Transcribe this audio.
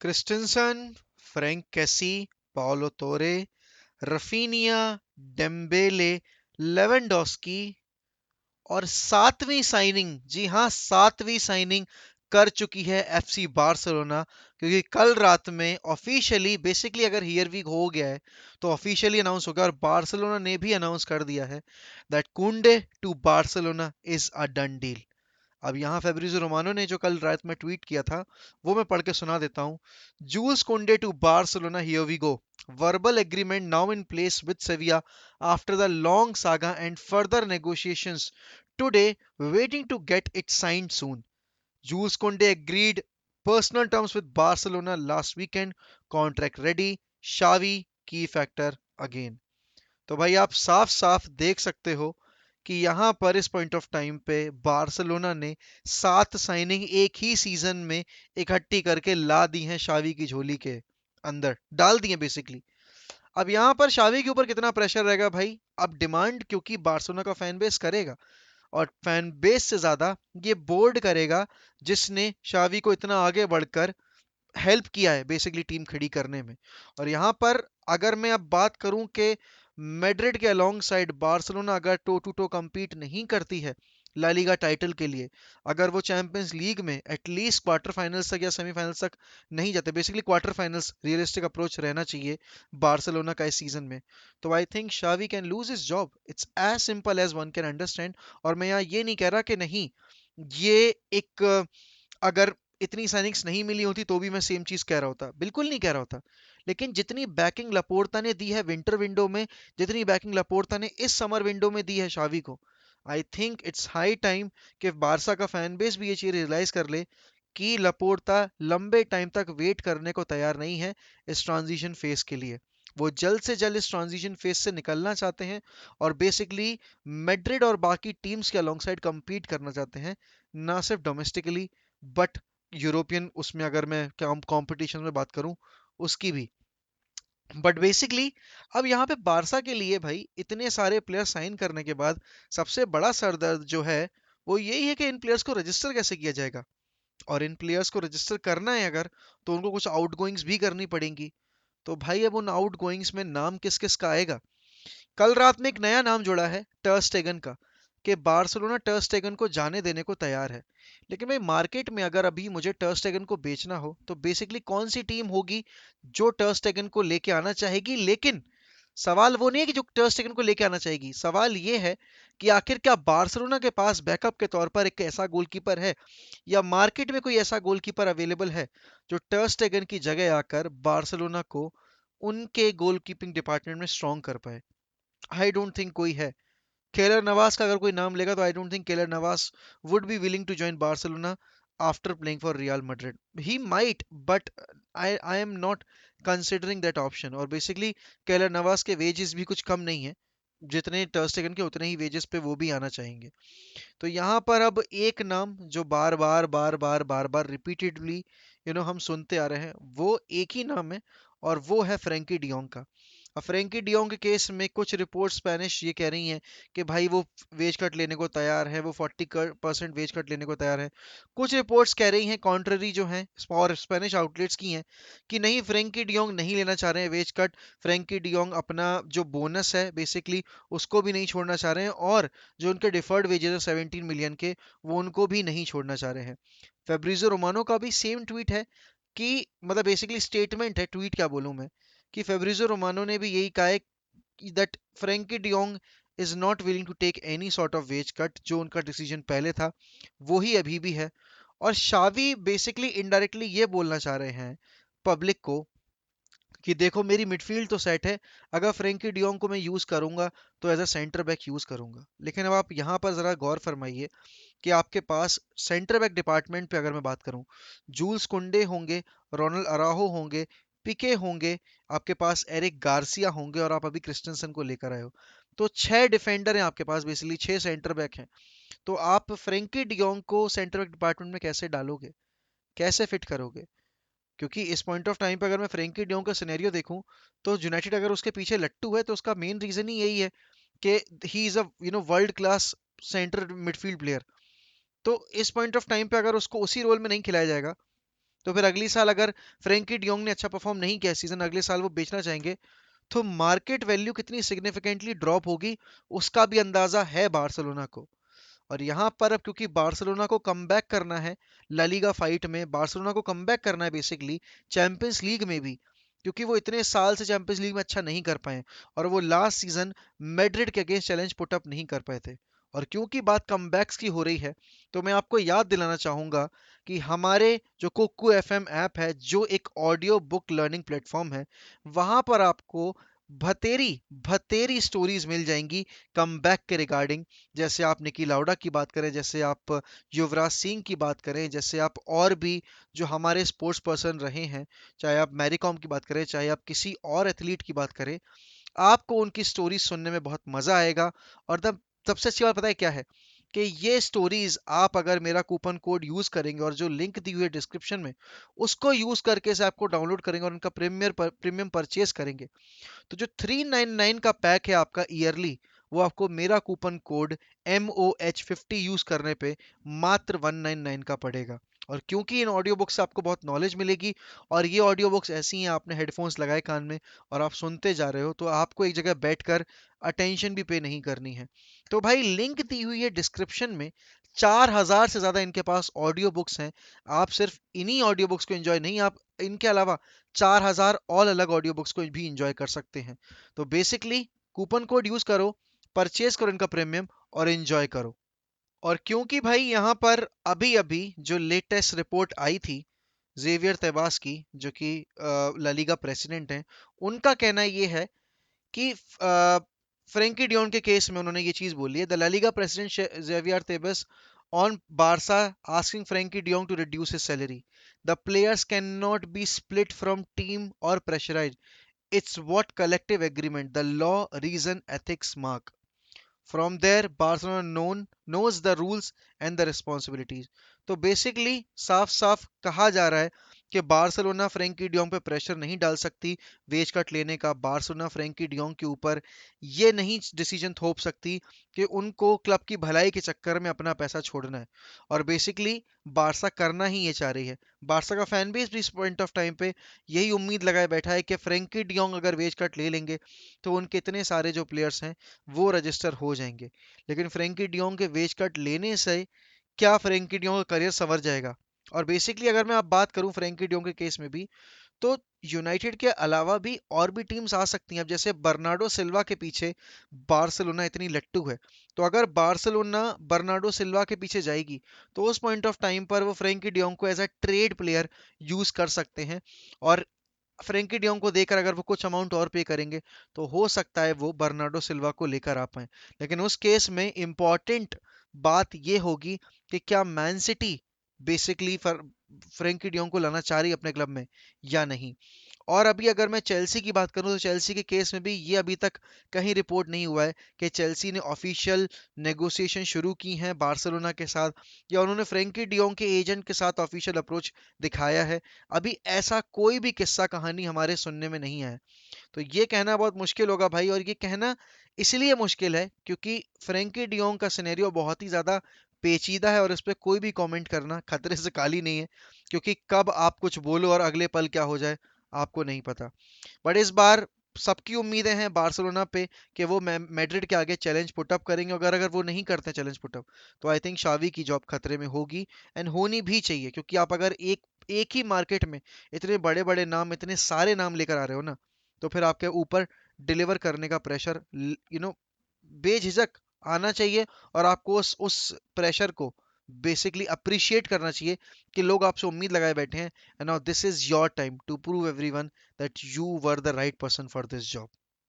Christensen, Frank कैसी, Paolo तोरे, Raphinha, Dembélé, Lewandowski और सातवीं साइनिंग, जी हाँ सातवीं साइनिंग कर चुकी है एफसी बार्सिलोना। क्योंकि कल रात में ऑफिशियली बेसिकली अगर हियर वीक हो गया है तो ऑफिशियली अनाउंस हो गया और बार्सिलोना ने भी अनाउंस कर दिया है that Kounde to Barcelona is a done deal. अब यहाँ फेब्रिजो रोमानो ने जो कल रात में ट्वीट किया था वो मैं पढ़ के सुना देता हूँ। Jules Kounde to Barcelona, here we go. Verbal agreement now in place with Sevilla after the long saga and further negotiations today, waiting to get it signed soon. Jules Koundé agreed personal terms with Barcelona last weekend. Contract ready. Xavi key factor again. तो भाई आप साफ साफ देख सकते हो कि यहाँ पर इस पॉइंट ऑफ टाइम पे बार्सिलोना ने 7 साइनिंग एक ही सीजन में इकट्ठी करके ला दी हैं शावी की झोली के अंदर डाल दी हैं बेसिकली। अब यहाँ पर शावी के ऊपर कितना प्रेशर रहेगा भाई, अब डिमांड क्योंकि बार्सिलोना का फैन बेस करेगा और फैन बेस से ज्यादा ये बोर्ड करेगा जिसने शावी को इतना आगे बढ़कर हेल्प किया है बेसिकली टीम खड़ी करने में। और यहाँ पर अगर मैं अब बात करूं कि मैड्रिड के अलोंग साइड बार्सिलोना अगर टो टू टो कम्पीट नहीं करती है ला लीगा टाइटल के लिए, अगर वो चैंपियंस लीग में एटलीस्ट क्वार्टर फाइनल्स तक या सेमीफाइनल्स तक नहीं जाते, basically quarter finals realistic approach रहना चाहिए बार्सिलोना का इस सीजन में, तो I think Xavi can lose his job. It's as simple as one can understand. और मैं यहाँ ये नहीं कह रहा कि नहीं, ये एक अगर इतनी साइनिंग्स नहीं मिली होती तो भी मैं सेम चीज कह रहा होता, बिल्कुल नहीं कह रहा होता। लेकिन जितनी बैकिंग लपोर्ता ने दी है विंटर विंडो में, जितनी बैकिंग लपोर्ता ने इस समर विंडो में दी है शावी को, I think it's high time कि बारसा का फैन बेस भी ये चीज रियलाइज कर ले कि लपोर्ता लंबे टाइम तक वेट करने को तैयार नहीं है इस ट्रांजिशन फेज के लिए। वो जल्द से जल्द इस ट्रांजिशन फेज से निकलना चाहते हैं और बेसिकली मैड्रिड और बाकी टीम्स के अलोंगसाइड compete करना चाहते हैं, ना सिर्फ डोमेस्टिकली बट यूरोपियन उसमें अगर मैं कंपटीशन में बात करूं उसकी भी। बट बेसिकली अब यहाँ पे बारसा के लिए भाई इतने सारे प्लेयर साइन करने के बाद सबसे बड़ा सरदर्द जो है वो यही है कि इन प्लेयर्स को रजिस्टर कैसे किया जाएगा। और इन प्लेयर्स को रजिस्टर करना है अगर, तो उनको कुछ आउटगोइंग्स भी करनी पड़ेंगी। तो भाई अब उन आउटगोइंग्स में नाम किस किस का आएगा। कल रात में एक नया नाम जुड़ा है टर स्टेगन का, कि बार्सिलोना टर स्टेगन को जाने देने को तैयार है। लेकिन भाई मार्केट में अगर अभी मुझे टर स्टेगन को बेचना हो तो बेसिकली कौन सी टीम होगी जो टर स्टेगन को लेके आना चाहेगी। लेकिन सवाल वो नहीं है कि जो टर स्टेगन को लेके आना चाहेगी, सवाल ये है कि आखिर क्या बार्सिलोना के पास बैकअप के तौर पर एक ऐसा गोलकीपर है या मार्केट में कोई ऐसा गोलकीपर अवेलेबल है जो टर स्टेगन की जगह आकर बार्सिलोना को उनके गोलकीपिंग डिपार्टमेंट में स्ट्रॉन्ग कर पाए। आई डोंट थिंक कोई है। केलर नवास का अगर कोई नाम लेगा तो I don't think Keylor Navas would be willing to join Barcelona after playing for Real Madrid. He might but I am not considering that option. और बेसिकली केलर नवास के वेजेस भी कुछ कम नहीं है, जितने टर्स्टेगन के उतने ही वेजेस पे वो भी आना चाहेंगे। तो यहाँ पर अब एक नाम जो बार बार बार बार बार बार रिपीटेडली हम सुनते आ रहे हैं वो एक ही नाम है और वो है फ्रेंकी डियोंग का। अब फ्रेंकी डियोंग के केस में कुछ रिपोर्ट स्पेनिश ये कह रही हैं कि भाई वो वेज कट लेने को तैयार है, वो 40% वेज कट लेने को तैयार है। कुछ रिपोर्ट्स कह रही हैं कॉन्ट्ररी जो हैं और स्पेनिश आउटलेट्स की हैं कि नहीं फ्रेंकी डियोंग नहीं लेना चाह रहे हैं वेज कट। फ्रेंकी डियोंग अपना जो बोनस है बेसिकली उसको भी नहीं छोड़ना चाह रहे हैं और जो उनके डिफर्ड वेजेस है 17 मिलियन के, वो उनको भी नहीं छोड़ना चाह रहे हैं। फेब्रिजो रोमानो का भी सेम ट्वीट है कि मतलब बेसिकली स्टेटमेंट है, ट्वीट क्या बोलूं मैं, कि फेब्रिजो रोमानो ने भी यही कहा है that Frenkie de Jong is not willing to take any sort of wage cut. जो उनका डिसीजन पहले था वो ही अभी भी है। और शावी बेसिकली इनडायरेक्टली ये बोलना चाह रहे हैं पब्लिक को कि देखो मेरी मिडफील्ड तो सेट है, अगर फ्रेंकी डियोंग को मैं यूज करूंगा तो as a centre back use करूंगा। लेकिन अब आप यहाँ पर जरा गौर फरमाइए कि आपके पास सेंटर बैक डिपार्टमेंट पे अगर मैं बात करूं, जूल्स कुंडे होंगे, रोनाल्ड अराहो होंगे, पिके होंगे, आपके पास एरिक गार्सिया होंगे और आप अभी क्रिस्टेंसन को लेकर आए हो। तो 6 डिफेंडर हैं आपके पास, बेसिकली 6 सेंटर बैक हैं। तो आप फ्रेंकी डियोंग को सेंटर बैक डिपार्टमेंट में कैसे डालोगे, कैसे फिट करोगे। क्योंकि इस पॉइंट ऑफ टाइम पे अगर मैं फ्रेंकी डियोंग का सिनेरियो देखूं तो यूनाइटेड अगर उसके पीछे लट्टू है तो उसका मेन रीजन ही यही है कि he is a world class centre midfield player. तो इस पॉइंट ऑफ टाइम पे अगर उसको उसी रोल में नहीं खिलाया जाएगा तो फिर अगली साल अगर फ्रेंकी डियोंग ने अच्छा परफॉर्म नहीं किया सीजन, अगले साल वो बेचना चाहेंगे, तो मार्केट वैल्यू कितनी सिग्निफिकेंटली ड्रॉप होगी उसका भी अंदाजा है बार्सिलोना को। और यहाँ पर अब क्योंकि बार्सिलोना को कमबैक करना है, ला लीगा फाइट में बार्सिलोना को कमबैक करना है बेसिकली, चैंपियंस लीग में भी, क्योंकि वो इतने साल से चैंपियंस लीग में अच्छा नहीं कर पाए और वो लास्ट सीजन मैड्रिड के अगेंस्ट चैलेंज पुट अप नहीं कर पाए थे। और क्योंकि बात कमबैक्स की हो रही है, तो मैं आपको याद दिलाना चाहूंगा कि हमारे जो कुकू एफएम ऐप है, जो एक ऑडियो बुक लर्निंग प्लेटफॉर्म है, वहां पर आपको भतेरी भतेरी स्टोरीज मिल जाएंगी कमबैक के रिगार्डिंग। जैसे आप निकी लाउडा की बात करें, जैसे आप युवराज सिंह की बात करें, जैसे आप और भी जो हमारे स्पोर्ट्स पर्सन रहे हैं, चाहे आप मैरी कॉम की बात करें, चाहे आप किसी और एथलीट की बात करें, आपको उनकी स्टोरीज सुनने में बहुत मजा आएगा। और तब सबसे अच्छी बात पता है क्या है, कि ये स्टोरीज आप अगर मेरा कूपन कोड यूज करेंगे और जो लिंक दी हुई है डिस्क्रिप्शन में, उसको यूज करके से आपको डाउनलोड करेंगे और उनका प्रीमियम परचेज करेंगे, तो जो 399 का पैक है आपका ईयरली, वो आपको मेरा कूपन कोड MOH50 यूज करने पे मात्र 199 का पड़ेगा। और क्योंकि इन ऑडियो बुक से आपको बहुत नॉलेज मिलेगी, और ये ऑडियो बुक्स ऐसी हैं, आपने हेडफोन्स लगाए कान में और आप सुनते जा रहे हो, तो आपको एक जगह बैठकर अटेंशन भी पे नहीं करनी है। तो भाई लिंक दी हुई है डिस्क्रिप्शन में, 4000 से ज्यादा इनके पास ऑडियो बुक्स हैं। आप सिर्फ इन्हीं ऑडियो बुक्स को एंजॉय नहीं, आप इनके अलावा 4000 और अलग ऑडियो बुक्स को भी इंजॉय कर सकते हैं। तो बेसिकली कूपन कोड यूज करो, परचेज करो इनका प्रीमियम और एंजॉय करो। और क्योंकि भाई यहाँ पर अभी अभी जो लेटेस्ट रिपोर्ट आई थी जेवियर तेबास की, जो कि ला लीगा प्रेसिडेंट हैं, उनका कहना ये है कि फ्रेंकी डियोन के केस में उन्होंने ये चीज बोली है, the La Liga president Javier Tebas on Barca asking Frenkie de Jong to reduce his salary, the players can not be split from team और pressurize, it's what collective agreement, the law, reason, ethics mark. From there, Barcelona knows the rules and the responsibilities. तो basically साफ साफ कहा जा रहा है कि Barcelona Frenkie de Jong पे प्रेशर नहीं डाल सकती वेज कट लेने का। बार्सिलोना फ्रेंकी डियोंग के ऊपर ये नहीं डिसीजन थोप सकती कि उनको क्लब की भलाई के चक्कर में अपना पैसा छोड़ना है। और बेसिकली बारसा करना ही ये चाह रही है। बारसा का फैन बेस भी इस पॉइंट ऑफ टाइम पे यही उम्मीद लगाए बैठा है कि फ्रेंकी डियोंग अगर वेज कट ले लेंगे, तो उनके इतने सारे जो प्लेयर्स हैं वो रजिस्टर हो जाएंगे। लेकिन फ्रेंकी डियोंग के वेज कट लेने से क्या फ्रेंकी डियोंग का करियर संवर जाएगा? और बेसिकली अगर मैं अब बात करूं फ्रेंकी डियोंग के केस में भी, तो यूनाइटेड के अलावा भी और भी टीम्स आ सकती हैं। अब जैसे बर्नार्डो सिल्वा के पीछे बार्सिलोना इतनी लट्टू है, तो अगर बार्सिलोना बर्नार्डो सिल्वा के पीछे जाएगी, तो उस पॉइंट ऑफ टाइम पर वो फ्रेंकी डियोंग को as a trade player use कर सकते हैं। और फ्रेंकी डियोंग को देकर अगर वो कुछ अमाउंट और पे करेंगे, तो हो सकता है वो बर्नार्डो सिल्वा को लेकर आ पाए। लेकिन उस केस में इंपॉर्टेंट बात ये होगी कि क्या man city basically Frankie de Jong को लाना चाह रही है अपने क्लब में या नहीं। और अभी अगर मैं चेल्सी की बात करूं, तो चेल्सी के केस में भी ये अभी तक कहीं रिपोर्ट नहीं हुआ है कि चेल्सी ने ऑफिशियल नेगोशिएशन शुरू की हैं बार्सिलोना के साथ, या उन्होंने फ्रेंकी डियोंग के एजेंट के साथ ऑफिशियल अप्रोच दिखाया है। अभी ऐसा कोई भी किस्सा कहानी हमारे सुनने में नहीं आया। तो ये कहना बहुत मुश्किल होगा भाई, और ये कहना इसलिए मुश्किल है क्योंकि फ्रेंकी डियोंग का सिनेरियो बहुत ही ज्यादा पेचीदा है, और इस पे कोई भी कमेंट करना खतरे से खाली नहीं है, क्योंकि कब आप कुछ बोलो और अगले पल क्या हो जाए आपको नहीं पता। बट इस बार सबकी उम्मीदें हैं बार्सिलोना पे कि वो मैड्रिड के आगे चैलेंज पुटअप करेंगे। अगर अगर वो नहीं करते चैलेंज पुटअप, तो आई थिंक शावी की जॉब खतरे में होगी, एंड होनी भी चाहिए, क्योंकि आप अगर एक एक ही मार्केट में इतने बड़े बड़े नाम, इतने सारे नाम लेकर आ रहे हो ना, तो फिर आपके ऊपर डिलीवर करने का प्रेशर बेझिझक आना चाहिए। और आपको उस प्रेशर को बेसिकली अप्रिशिएट करना चाहिए कि लोग आपसे उम्मीद लगाए बैठे हैं, and now this is your time to prove everyone that you were the right person for this job.